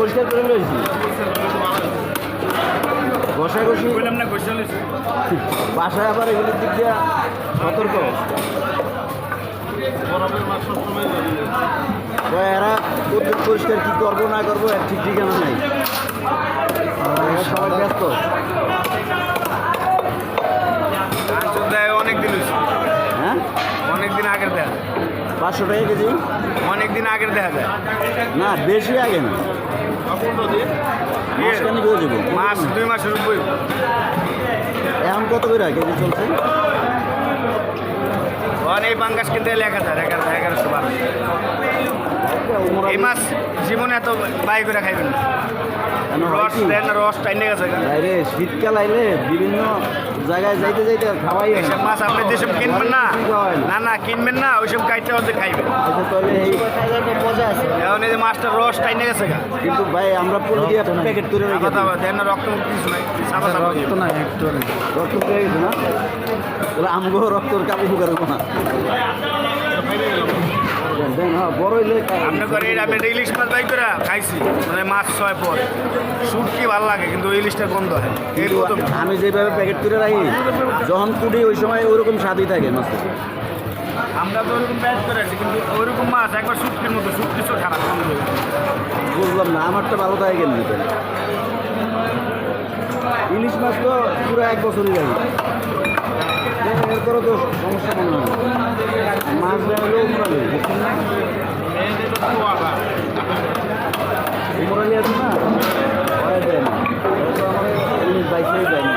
পরিষ্কার করে লইছি ঘষাঘষি বাসায় আবার এগুলোর দিক দিয়ে সতর্ক এরা কদ্দুর পরিষ্কার কী করবো না করবো এক ঠিক ঠিকানা নাই সবাই ব্যস্ত অনেক দিন হ্যাঁ অনেক দিন আগের দেখা 500 টাকা কেজি অনেক দিন আগের দেখা যায় না বেশি আগে না মাঝখানে করে দেবো মাস 2 মাসের উপরে এখন কত করে কেজি চলছে এই পাঙ্গাস কিনতে 11,000 এই মাছ জীবনে এত বাই করে খাইবেন না রস দেন রস টাইনে গেছে রে শীতকাল আইলে বিভিন্ন জায়গায় যাইতে যাইতে খাওয়াই এইসব মাছ আপনি যেসব কিনবেন না না না কিনবেন না ওইসব কাইতে ওদের খাইবেন আচ্ছা তাহলে এই মজা আছে এখন এই যে মাছটার রস টাইনে গেছে গা কিন্তু ভাই আমরা পোলট্রি প্যাকেট করে রেখে দেন না রক্ত কিছু নাই রক্ত না একটু রক্ত পেয়ে গেছে না তাহলে আমগো রক্তর কাবু করে না বড় হইলে আপনি করে আমি ইলিশ মাছ বাই করে খাইছি মানে মাছ 6 পর শুটকি ভালো লাগে কিন্তু ইলিশটা গন্ধ হয় আমি যেভাবে প্যাকেট করে রাখি যখন কুড়ি ওই সময় ওইরকম স্বাদই থাকে মাছ আমরা তো ওরকম প্যাকেট করে আছি কিন্তু ওইরকম মাছ একবার শুটকির মতো শুটকিও খারাপ বুঝলাম না আমারটা ভালো থাকে কেন ইলিশ মাছ তো পুরো 1 বছরই লাগে এরপরে তো সমস্যা মনে হয় মাছ হলেও উমরালি বুঝছেন না উমরালি আছে না হয় দেয় না আমার ইলিশ বাইশেই দেয় না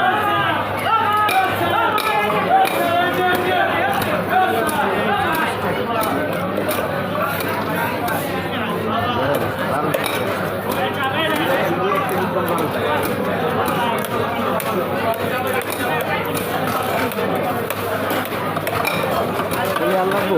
লাগবো